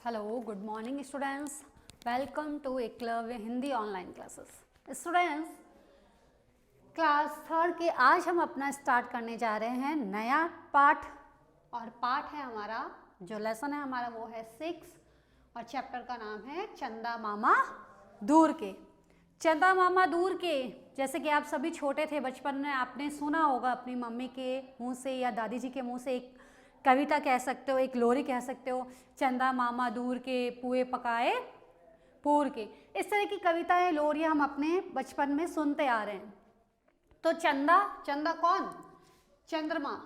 Hello, good morning students. Welcome to Eklavya Hindi online classes. Students, class third के आज हम अपना स्टार्ट करने जा रहे हैं नया पाठ। और पाठ है हमारा, जो लेसन है हमारा वो है 6 और चैप्टर का नाम है चंदा मामा दूर के। चंदा मामा दूर के, जैसे कि आप सभी छोटे थे बचपन में आपने सुना होगा अपनी मम्मी के मुंह से या दादी जी के मुंह से एक कविता कह सकते हो, एक लोरी कह सकते हो, चंदा मामा दूर के पुए पकाए पूर के। इस तरह की कविताएं लोरियां हम अपने बचपन में सुनते आ रहे हैं। तो चंदा, चंदा कौन? चंद्रमा।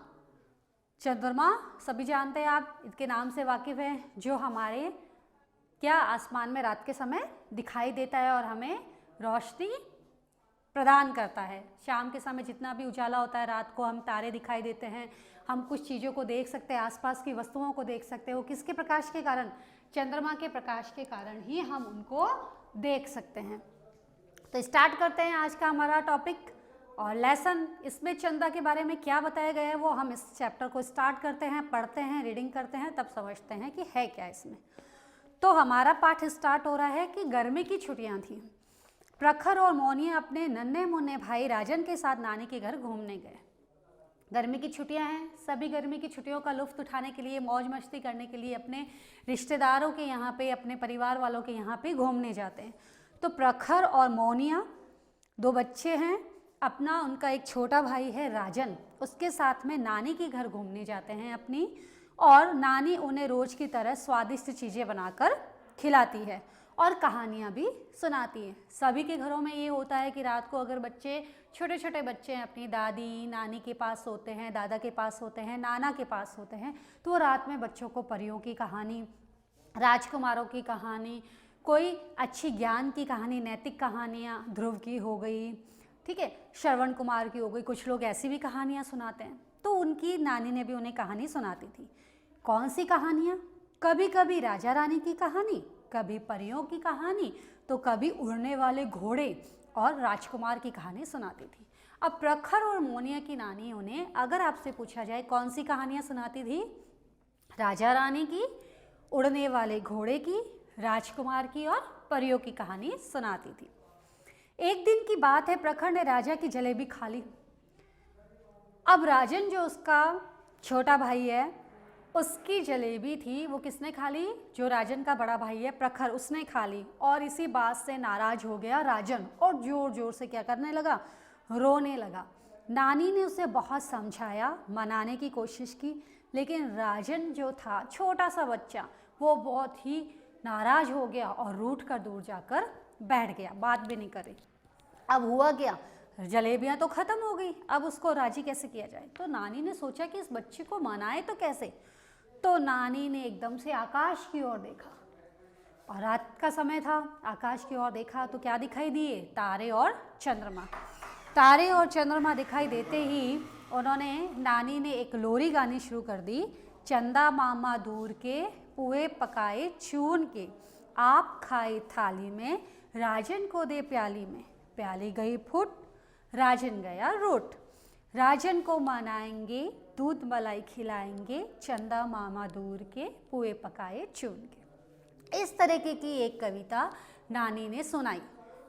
चंद्रमा सभी जानते हैं, आप इसके नाम से वाकिफ हैं, जो हमारे क्या आसमान में रात के समय दिखाई देता है और हमें रोशनी प्रदान करता है। शाम के समय जितना भी उजाला होता है, रात को हम तारे दिखाई देते हैं, हम कुछ चीज़ों को देख सकते हैं, आसपास की वस्तुओं को देख सकते हैं। वो किसके प्रकाश के कारण? चंद्रमा के प्रकाश के कारण ही हम उनको देख सकते हैं। तो स्टार्ट करते हैं आज का हमारा टॉपिक और लेसन। इसमें चंदा के बारे में क्या बताया गया है वो हम इस चैप्टर को स्टार्ट करते हैं, पढ़ते हैं, रीडिंग करते हैं, तब समझते हैं कि है क्या इसमें। तो हमारा पाठ स्टार्ट हो रहा है कि गर्मी की छुट्टियां थी। प्रखर और मोनिया अपने नन्हे मुन्ने भाई राजन के साथ नानी के घर घूमने गए। गर्मी की छुट्टियां हैं, सभी गर्मी की छुट्टियों का लुत्फ उठाने के लिए, मौज मस्ती करने के लिए अपने रिश्तेदारों के यहाँ पे, अपने परिवार वालों के यहाँ पे घूमने जाते हैं। तो प्रखर और मोनिया दो बच्चे हैं, अपना उनका एक छोटा भाई है राजन, उसके साथ में नानी के घर घूमने जाते हैं अपनी। और नानी उन्हें रोज की तरह स्वादिष्ट चीज़ें बनाकर खिलाती है और कहानियाँ भी सुनाती है। सभी के घरों में ये होता है कि रात को अगर बच्चे, छोटे छोटे बच्चे अपनी दादी नानी के पास होते हैं, दादा के पास होते हैं, नाना के पास होते हैं, तो वो रात में बच्चों को परियों की कहानी, राजकुमारों की कहानी, कोई अच्छी ज्ञान की कहानी, नैतिक कहानियाँ, ध्रुव की हो गई, ठीक है, श्रवण कुमार की हो गई, कुछ लोग ऐसी भी कहानियाँ सुनाते हैं। तो उनकी नानी ने भी उन्हें कहानी सुनाती थी। कौन सी कहानियाँ? कभी कभी राजा रानी की कहानी, कभी परियों की कहानी, तो कभी उड़ने वाले घोड़े और राजकुमार की कहानी सुनाती थी। अब प्रखर और मोनिया की नानी उन्हें, अगर आपसे पूछा जाए कौन सी कहानियाँ सुनाती थी, राजा रानी की, उड़ने वाले घोड़े की, राजकुमार की और परियों की कहानी सुनाती थी। एक दिन की बात है, प्रखर ने राजा की जलेबी खा ली। अब राजन जो उसका छोटा भाई है, उसकी जलेबी थी, वो किसने खा ली? जो राजन का बड़ा भाई है प्रखर, उसने खा ली। और इसी बात से नाराज हो गया राजन और जोर जोर से क्या करने लगा? रोने लगा। नानी ने उसे बहुत समझाया, मनाने की कोशिश की, लेकिन राजन जो था छोटा सा बच्चा, वो बहुत ही नाराज हो गया और रूठ कर दूर जाकर बैठ गया, बात भी नहीं करे। अब हुआ क्या? जलेबियाँ तो ख़त्म हो गई, अब उसको राजी कैसे किया जाए? तो नानी ने सोचा कि इस बच्चे को मनाए तो कैसे। तो नानी ने एकदम से आकाश की ओर देखा और रात का समय था, आकाश की ओर देखा तो क्या दिखाई दिए? तारे और चंद्रमा। तारे और चंद्रमा दिखाई देते ही उन्होंने, नानी ने एक लोरी गानी शुरू कर दी। चंदा मामा दूर के पुए पकाए चून के, आप खाए थाली में, राजन को दे प्याली में, प्याली गई फुट, राजन गया रूठ, राजन को मनाएंगे, दूध मलाई खिलाएंगे, चंदा मामा दूर के पुए पकाए चून के। इस तरीके की एक कविता नानी ने सुनाई।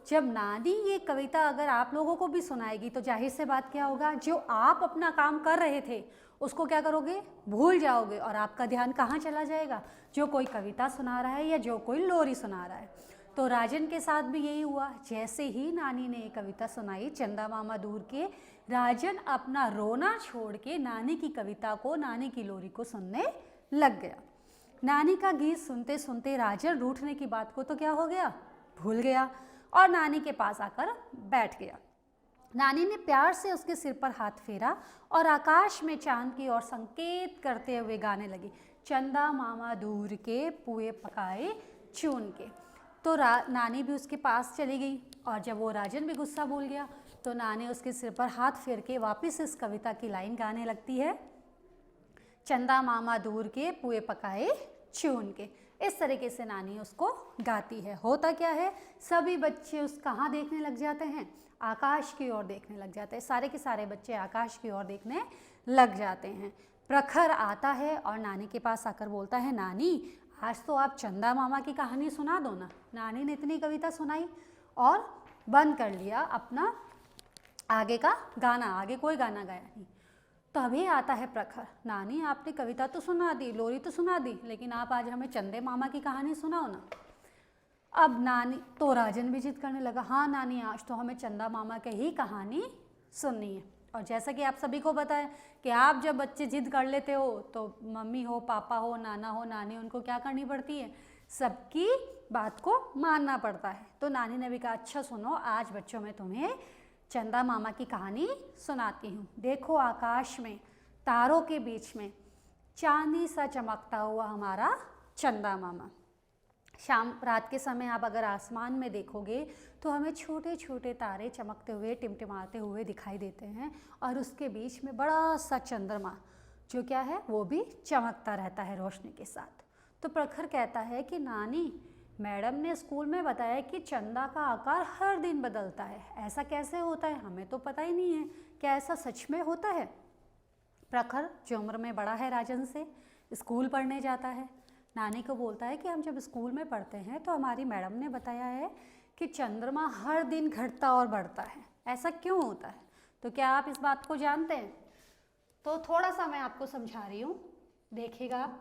जब नानी ये कविता अगर आप लोगों को भी सुनाएगी तो जाहिर से बात क्या होगा, जो आप अपना काम कर रहे थे उसको क्या करोगे? भूल जाओगे और आपका ध्यान कहाँ चला जाएगा? जो कोई कविता सुना रहा है या जो कोई लोरी सुना रहा है। तो राजन के साथ भी यही हुआ। जैसे ही नानी ने एक कविता सुनाई चंदा मामा दूर के, राजन अपना रोना छोड़ के नानी की कविता को, नानी की लोरी को सुनने लग गया। नानी का गीत सुनते सुनते राजन रूठने की बात को तो क्या हो गया? भूल गया और नानी के पास आकर बैठ गया। नानी ने प्यार से उसके सिर पर हाथ फेरा और आकाश में चांद की ओर संकेत करते हुए गाने लगी, चंदा मामा दूर के पुए पकाए चून के। तो नानी भी उसके पास चली गई और जब वो राजन भी गुस्सा भूल गया तो नानी उसके सिर पर हाथ फेर के वापस इस कविता की लाइन गाने लगती है, चंदा मामा दूर के पुए पकाए चून के। इस तरीके से नानी उसको गाती है। होता क्या है, सभी बच्चे उस कहाँ देखने लग जाते हैं? आकाश की ओर देखने लग जाते हैं। सारे के सारे बच्चे आकाश की ओर देखने लग जाते हैं। प्रखर आता है और नानी के पास आकर बोलता है, नानी आज तो आप चंदा मामा की कहानी सुना दो ना। नानी ने इतनी कविता सुनाई और बंद कर लिया अपना आगे का गाना, आगे कोई गाना गाया नहीं। तभी आता है प्रखर, नानी आपने कविता तो सुना दी, लोरी तो सुना दी, लेकिन आप आज हमें चंदे मामा की कहानी सुनाओ ना। अब नानी तो राजन भी जिद करने लगा, हाँ नानी आज तो हमें चंदा मामा की ही कहानी सुननी है। और जैसा कि आप सभी को पता है कि आप जब बच्चे जिद कर लेते हो तो मम्मी हो, पापा हो, नाना हो, नानी, उनको क्या करनी पड़ती है, सबकी बात को मानना पड़ता है। तो नानी ने भी कहा, अच्छा सुनो, आज बच्चों में तुम्हें चंदा मामा की कहानी सुनाती हूँ। देखो आकाश में तारों के बीच में चांदी सा चमकता हुआ हमारा चंदा मामा। शाम रात के समय आप अगर आसमान में देखोगे तो हमें छोटे छोटे तारे चमकते हुए, टिमटिमाते हुए दिखाई देते हैं, और उसके बीच में बड़ा सा चंद्रमा जो क्या है वो भी चमकता रहता है रोशनी के साथ। तो प्रखर कहता है कि नानी, मैडम ने स्कूल में बताया कि चंदा का आकार हर दिन बदलता है, ऐसा कैसे होता है, हमें तो पता ही नहीं है, क्या ऐसा सच में होता है? प्रखर जो उम्र में बड़ा है राजन से, स्कूल पढ़ने जाता है, नानी को बोलता है कि हम जब स्कूल में पढ़ते हैं तो हमारी मैडम ने बताया है कि चंद्रमा हर दिन घटता और बढ़ता है, ऐसा क्यों होता है? तो क्या आप इस बात को जानते हैं? तो थोड़ा सा मैं आपको समझा रही हूँ, देखिएगा आप।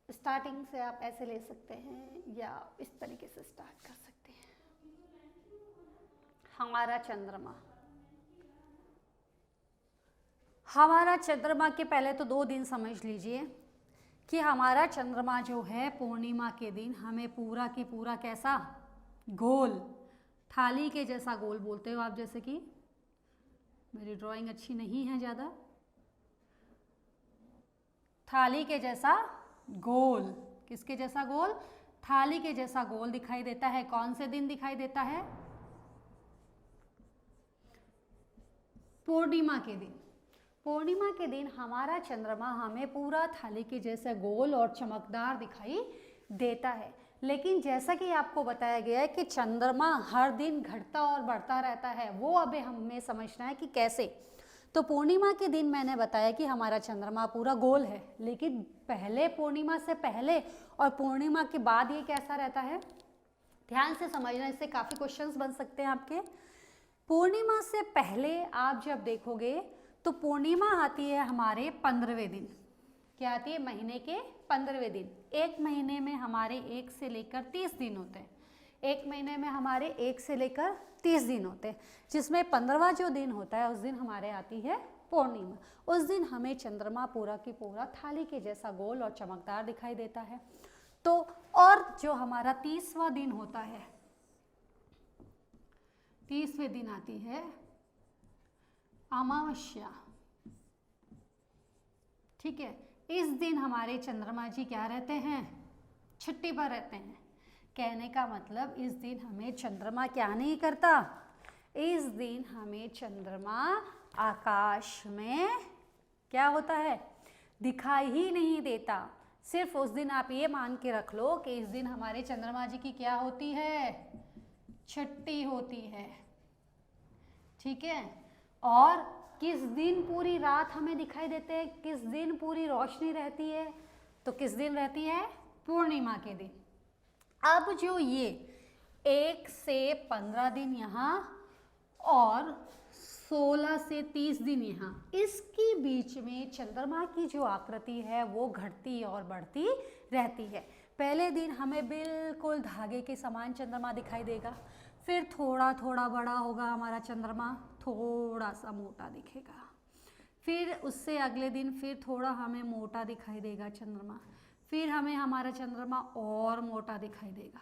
स्टार्टिंग से आप ऐसे ले सकते हैं या इस तरीके से स्टार्ट कर सकते हैं। हमारा चंद्रमा, हमारा चंद्रमा के पहले तो 2 दिन समझ लीजिए कि हमारा चंद्रमा जो है पूर्णिमा के दिन हमें पूरा की पूरा कैसा, गोल, थाली के जैसा गोल बोलते हो आप, जैसे कि मेरी ड्राइंग अच्छी नहीं है ज़्यादा, थाली के जैसा गोल, किसके जैसा गोल, थाली के जैसा गोल दिखाई देता है। कौन से दिन दिखाई देता है? पूर्णिमा के दिन। पूर्णिमा के दिन हमारा चंद्रमा हमें पूरा थाली के जैसे गोल और चमकदार दिखाई देता है। लेकिन जैसा कि आपको बताया गया है कि चंद्रमा हर दिन घटता और बढ़ता रहता है, वो अभी हमें समझना है कि कैसे। तो पूर्णिमा के दिन मैंने बताया कि हमारा चंद्रमा पूरा गोल है, लेकिन पहले पूर्णिमा से पहले और पूर्णिमा के बाद ये कैसा रहता है, ध्यान से समझना, इससे काफ़ी क्वेश्चंस बन सकते हैं आपके। पूर्णिमा से पहले आप जब देखोगे तो पूर्णिमा आती है हमारे 15वें दिन। क्या आती है? महीने के 15वें दिन। एक महीने में हमारे 1 से लेकर 30 दिन होते हैं। एक महीने में हमारे 1 से लेकर 30 दिन होते हैं, जिसमें 15वां जो दिन होता है उस दिन हमारे आती है पूर्णिमा। उस दिन हमें चंद्रमा पूरा की पूरा थाली के जैसा गोल और चमकदार दिखाई देता है। तो और जो हमारा 30वां दिन होता है, 30वें दिन आती है अमावस्या। ठीक है, इस दिन हमारे चंद्रमा जी क्या रहते हैं? छुट्टी पर रहते हैं। कहने का मतलब इस दिन हमें चंद्रमा क्या नहीं करता, इस दिन हमें चंद्रमा आकाश में क्या होता है, दिखाई ही नहीं देता। सिर्फ उस दिन आप ये मान के रख लो कि इस दिन हमारे चंद्रमा जी की क्या होती है, छुट्टी होती है। ठीक है, और किस दिन पूरी रात हमें दिखाई देते हैं, किस दिन पूरी रोशनी रहती है, तो किस दिन रहती है? पूर्णिमा के दिन। अब जो ये 1 से 15 दिन यहाँ और 16 से 30 दिन यहाँ, इसके बीच में चंद्रमा की जो आकृति है वो घटती और बढ़ती रहती है। पहले दिन हमें बिल्कुल धागे के समान चंद्रमा दिखाई देगा, फिर थोड़ा थोड़ा बड़ा होगा हमारा चंद्रमा, थोड़ा सा मोटा दिखेगा, फिर उससे अगले दिन फिर थोड़ा हमें मोटा दिखाई देगा चंद्रमा, फिर हमें हमारा चंद्रमा और मोटा दिखाई देगा,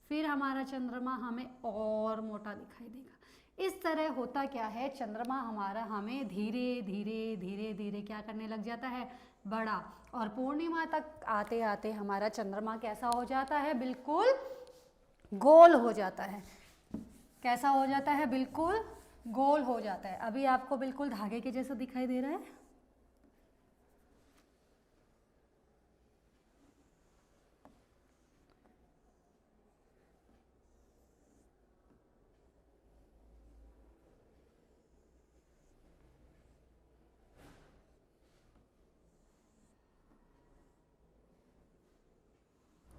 फिर हमारा चंद्रमा हमें और मोटा दिखाई देगा। इस तरह होता क्या है, चंद्रमा हमारा हमें धीरे धीरे धीरे धीरे क्या करने लग जाता है, बड़ा। और पूर्णिमा तक आते आते हमारा चंद्रमा कैसा हो जाता है, बिल्कुल गोल हो जाता है। कैसा हो जाता है? बिल्कुल गोल हो जाता है। अभी आपको बिल्कुल धागे के जैसा दिखाई दे रहा है।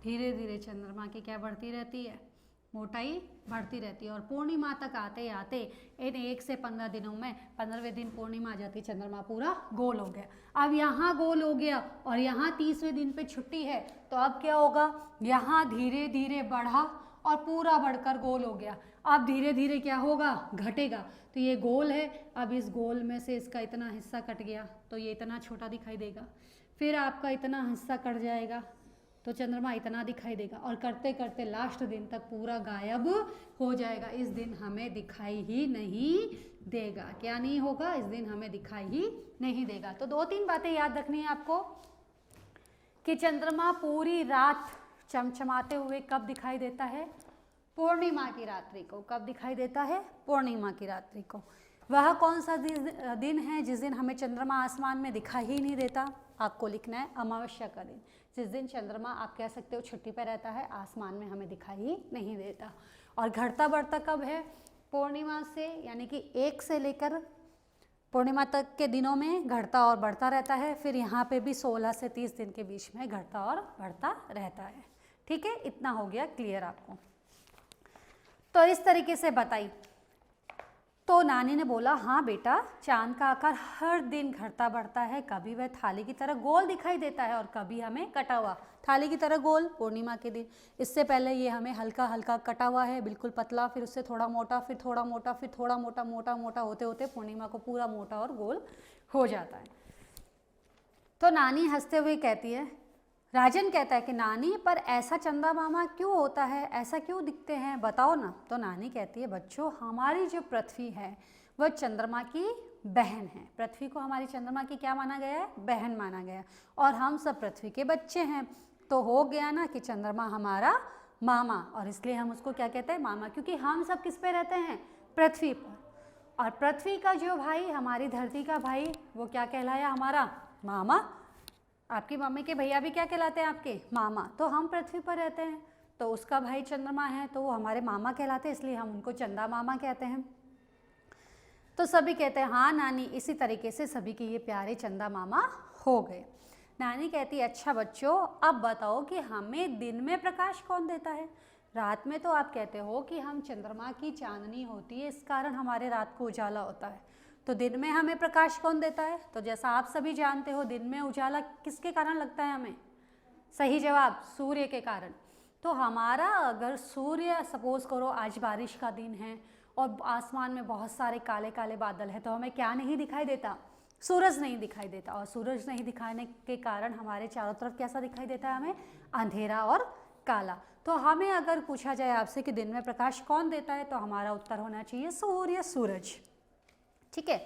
धीरे धीरे चंद्रमा की क्या बढ़ती रहती है, मोटाई बढ़ती रहती है। और पूर्णिमा तक आते आते इन 1 से 15 दिनों में 15वें दिन पूर्णिमा आ जाती, चंद्रमा पूरा गोल हो गया। अब यहाँ गोल हो गया और यहाँ 30वें दिन पे छुट्टी है, तो अब क्या होगा, यहाँ धीरे धीरे बढ़ा और पूरा बढ़कर गोल हो गया। अब धीरे धीरे क्या होगा, घटेगा। तो ये गोल है, अब इस गोल में से इसका इतना हिस्सा कट गया तो ये इतना छोटा दिखाई देगा। फिर आपका इतना हिस्सा कट जाएगा तो चंद्रमा इतना दिखाई देगा, और करते करते लास्ट दिन तक पूरा गायब हो जाएगा। इस दिन हमें दिखाई ही नहीं देगा। क्या नहीं होगा, इस दिन हमें दिखाई ही नहीं देगा। तो 2-3 बातें याद रखनी है आपको कि चंद्रमा पूरी रात चमचमाते हुए कब दिखाई देता है, पूर्णिमा की रात्रि को। कब दिखाई देता है, पूर्णिमा की रात्रि को। वह कौन सा दिन है जिस दिन हमें चंद्रमा आसमान में दिखाई ही नहीं देता, आपको लिखना है अमावस्या का दिन। जिस दिन चंद्रमा आप कह सकते हो छुट्टी पर रहता है, आसमान में हमें दिखाई ही नहीं देता। और घटता बढ़ता कब है, पूर्णिमा से, यानी कि 1 से लेकर पूर्णिमा तक के दिनों में घटता और बढ़ता रहता है। फिर यहाँ पे भी 16 से 30 दिन के बीच में घटता और बढ़ता रहता है। ठीक है, इतना हो गया क्लियर आपको। तो इस तरीके से बताई। तो नानी ने बोला, हाँ बेटा, चांद का आकार हर दिन घटता बढ़ता है। कभी वह थाली की तरह गोल दिखाई देता है और कभी हमें कटा हुआ। थाली की तरह गोल पूर्णिमा के दिन, इससे पहले ये हमें हल्का हल्का कटा हुआ है, बिल्कुल पतला, फिर उससे थोड़ा मोटा, फिर थोड़ा मोटा, फिर थोड़ा मोटा, मोटा मोटा होते होते पूर्णिमा को पूरा मोटा और गोल हो जाता है। तो नानी हंसते हुए कहती है, राजन कहता है कि नानी, पर ऐसा चंदा मामा क्यों होता है, ऐसा क्यों दिखते हैं, बताओ ना। तो नानी कहती है, बच्चों, हमारी जो पृथ्वी है वह चंद्रमा की बहन है। पृथ्वी को हमारी चंद्रमा की क्या माना गया है, बहन माना गया है। और हम सब पृथ्वी के बच्चे हैं, तो हो गया ना कि चंद्रमा हमारा मामा, और इसलिए हम उसको क्या कहते हैं, मामा, क्योंकि हम सब किस पे रहते हैं, पृथ्वी पर। और पृथ्वी का जो भाई, हमारी धरती का भाई, वो क्या कहलाया, हमारा मामा। आपकी मम्मी के भैया भी क्या कहलाते हैं, आपके मामा। तो हम पृथ्वी पर रहते हैं, तो उसका भाई चंद्रमा है, तो वो हमारे मामा कहलाते हैं, इसलिए हम उनको चंदा मामा कहते हैं। तो सभी कहते हैं, हाँ नानी, इसी तरीके से सभी के ये प्यारे चंदा मामा हो गए। नानी कहती है, अच्छा बच्चों, अब बताओ कि हमें दिन में प्रकाश कौन देता है। रात में तो आप कहते हो कि हम चंद्रमा की चांदनी होती है, इस कारण हमारे रात को उजाला होता है। तो दिन में हमें प्रकाश कौन देता है, तो जैसा आप सभी जानते हो, दिन में उजाला किसके कारण लगता है हमें, सही जवाब, सूर्य के कारण। तो हमारा अगर सूर्य, सपोज करो आज बारिश का दिन है और आसमान में बहुत सारे काले काले बादल है, तो हमें क्या नहीं दिखाई देता, सूरज नहीं दिखाई देता। और सूरज नहीं दिखाने के कारण हमारे चारों तरफ कैसा दिखाई देता है, हमें अंधेरा और काला। तो हमें अगर पूछा जाए आपसे कि दिन में प्रकाश कौन देता है, तो हमारा उत्तर होना चाहिए सूर्य, सूरज। ठीक है।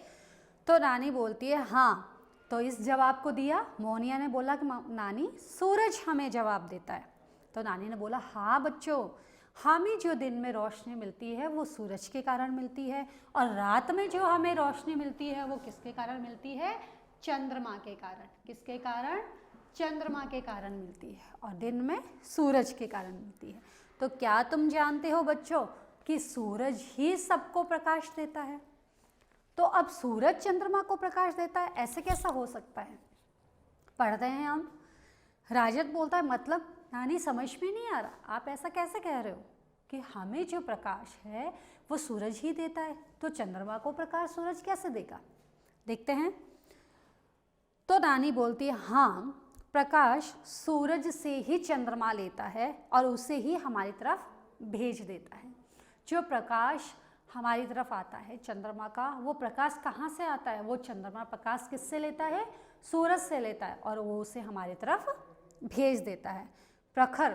तो नानी बोलती है, हाँ। तो इस जवाब को दिया, मोहनिया ने बोला कि नानी, सूरज हमें जवाब देता है। तो नानी ने बोला, हाँ बच्चों, हमें जो दिन में रोशनी मिलती है वो सूरज के कारण मिलती है, और रात में जो हमें रोशनी मिलती है वो किसके कारण मिलती है, चंद्रमा के कारण। किसके कारण, चंद्रमा के कारण मिलती है, और दिन में सूरज के कारण मिलती है। तो क्या तुम जानते हो बच्चों कि सूरज ही सबको प्रकाश देता है। तो अब सूरज चंद्रमा को प्रकाश देता है, ऐसे कैसा हो सकता है, पढ़ते हैं हम। राजत बोलता है, मतलब नानी समझ में नहीं आ रहा, आप ऐसा कैसे कह रहे हो कि हमें जो प्रकाश है वो सूरज ही देता है, तो चंद्रमा को प्रकाश सूरज कैसे देगा। देखते हैं। तो नानी बोलती है, हाँ, प्रकाश सूरज से ही चंद्रमा लेता है और उसे ही हमारी तरफ भेज देता है। जो प्रकाश हमारी तरफ आता है चंद्रमा का, वो प्रकाश कहाँ से आता है, वो चंद्रमा प्रकाश किससे लेता है, सूरज से लेता है, और वो उसे हमारी तरफ भेज देता है। प्रखर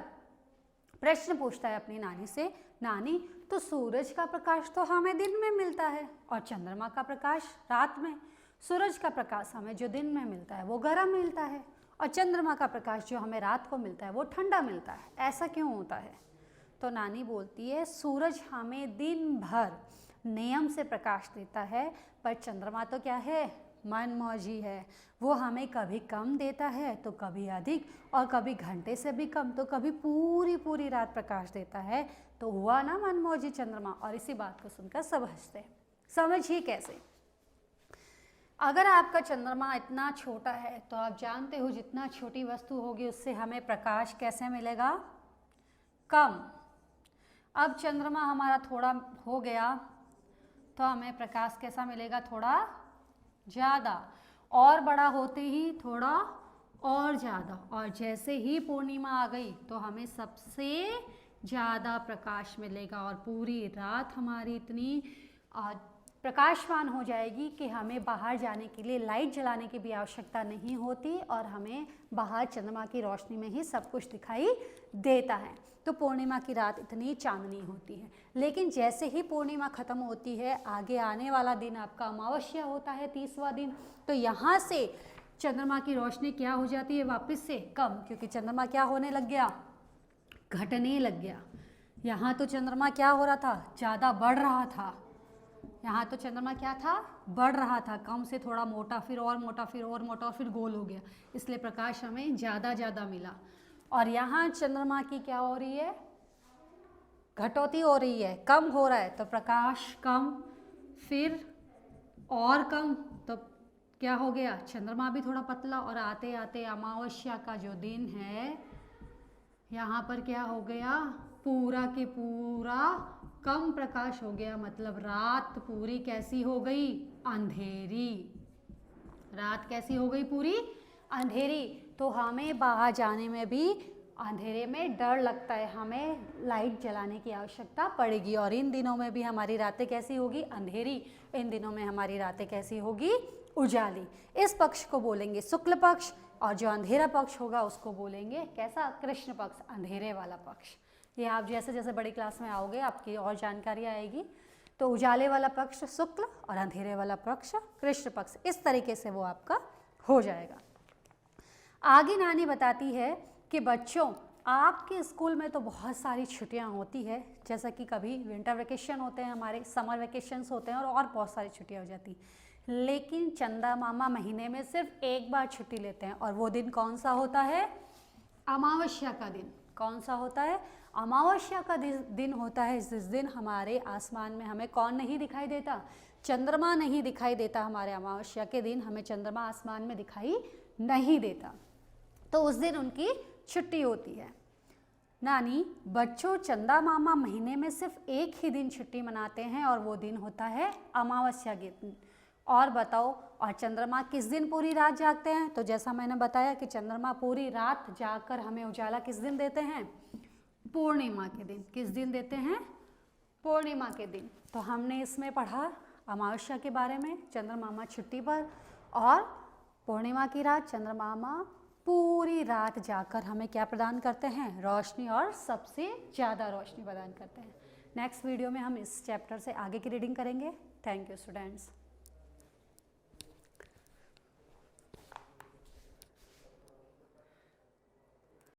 प्रश्न पूछता है अपनी नानी से, नानी, तो सूरज का प्रकाश तो हमें दिन में मिलता है और चंद्रमा का प्रकाश रात में। सूरज का प्रकाश हमें जो दिन में मिलता है वो गर्म मिलता है, और चंद्रमा का प्रकाश जो हमें रात को मिलता है वो ठंडा मिलता है, ऐसा क्यों होता है। तो नानी बोलती है, सूरज हमें दिन भर नियम से प्रकाश देता है, पर चंद्रमा तो क्या है, मनमौजी है। वो हमें कभी कम देता है तो कभी अधिक, और कभी घंटे से भी कम, तो कभी पूरी पूरी रात प्रकाश देता है। तो हुआ ना मनमौजी चंद्रमा। और इसी बात को सुनकर सब हंसते हैं। समझिए कैसे। अगर आपका चंद्रमा इतना छोटा है तो आप जानते हो जितना छोटी वस्तु होगी उससे हमें प्रकाश कैसे मिलेगा, कम। अब चंद्रमा हमारा थोड़ा हो गया तो हमें प्रकाश कैसा मिलेगा, थोड़ा ज़्यादा, और बड़ा होते ही थोड़ा और ज़्यादा, और जैसे ही पूर्णिमा आ गई तो हमें सबसे ज़्यादा प्रकाश मिलेगा और पूरी रात हमारी इतनी प्रकाशमान हो जाएगी कि हमें बाहर जाने के लिए लाइट जलाने की भी आवश्यकता नहीं होती और हमें बाहर चंद्रमा की रोशनी में ही सब कुछ दिखाई देता है। तो पूर्णिमा की रात इतनी चांदनी होती है। लेकिन जैसे ही पूर्णिमा ख़त्म होती है, आगे आने वाला दिन आपका अमावस्या होता है, 30वां दिन, तो यहाँ से चंद्रमा की रोशनी क्या हो जाती है, वापस से कम, क्योंकि चंद्रमा क्या होने लग गया, घटने लग गया। यहाँ तो चंद्रमा क्या हो रहा था, ज़्यादा बढ़ रहा था। यहाँ तो चंद्रमा क्या था, बढ़ रहा था, कम से थोड़ा मोटा, फिर और मोटा, फिर और मोटा, और फिर गोल हो गया, इसलिए प्रकाश हमें ज़्यादा मिला। और यहाँ चंद्रमा की क्या हो रही है, घटोती हो रही है, कम हो रहा है, तो प्रकाश कम, फिर और कम, तो क्या हो गया, चंद्रमा भी थोड़ा पतला, और आते आते अमावस्या का जो दिन है यहाँ पर क्या हो गया, पूरा के पूरा कम प्रकाश हो गया, मतलब रात पूरी कैसी हो गई, अंधेरी। रात कैसी हो गई, पूरी अंधेरी। तो हमें बाहर जाने में भी अंधेरे में डर लगता है, हमें लाइट जलाने की आवश्यकता पड़ेगी। और इन दिनों में भी हमारी रातें कैसी होगी, अंधेरी। इन दिनों में हमारी रातें कैसी होगी, उजाली। इस पक्ष को बोलेंगे शुक्ल पक्ष, और जो अंधेरा पक्ष होगा उसको बोलेंगे कैसा, कृष्ण पक्ष, अंधेरे वाला पक्ष। ये आप जैसे जैसे बड़ी क्लास में आओगे आपकी और जानकारी आएगी। तो उजाले वाला पक्ष शुक्ल और अंधेरे वाला पक्ष कृष्ण पक्ष, इस तरीके से वो आपका हो जाएगा। आगे नानी बताती है कि बच्चों, आपके स्कूल में तो बहुत सारी छुट्टियां होती है, जैसा कि कभी विंटर वेकेशन होते हैं, हमारे समर वेकेशंस होते हैं, और बहुत सारी छुट्टियां हो जाती, लेकिन चंदा मामा महीने में सिर्फ एक बार छुट्टी लेते हैं, और वो दिन कौन सा होता है, अमावस्या का दिन। कौन सा होता है, अमावस्या का दिन होता है। जिस दिन हमारे आसमान में हमें कौन नहीं दिखाई देता, चंद्रमा नहीं दिखाई देता। हमारे अमावस्या के दिन हमें चंद्रमा आसमान में दिखाई नहीं देता, तो उस दिन उनकी छुट्टी होती है। नानी, बच्चों चंदा मामा महीने में सिर्फ एक ही दिन छुट्टी मनाते हैं, और वो दिन होता है अमावस्या के दिन। और बताओ, और चंद्रमा किस दिन पूरी रात जागते हैं? तो जैसा मैंने बताया कि चंद्रमा पूरी रात जागकर हमें उजाला किस दिन देते हैं, पूर्णिमा के दिन। किस दिन देते हैं, पूर्णिमा के दिन। तो हमने इसमें पढ़ा अमावस्या के बारे में, चंद्रमामा छुट्टी पर, और पूर्णिमा की रात चंद्रमामा पूरी रात जाकर हमें क्या प्रदान करते हैं, रोशनी, और सबसे ज़्यादा रोशनी प्रदान करते हैं। नेक्स्ट वीडियो में हम इस चैप्टर से आगे की रीडिंग करेंगे। Thank you students.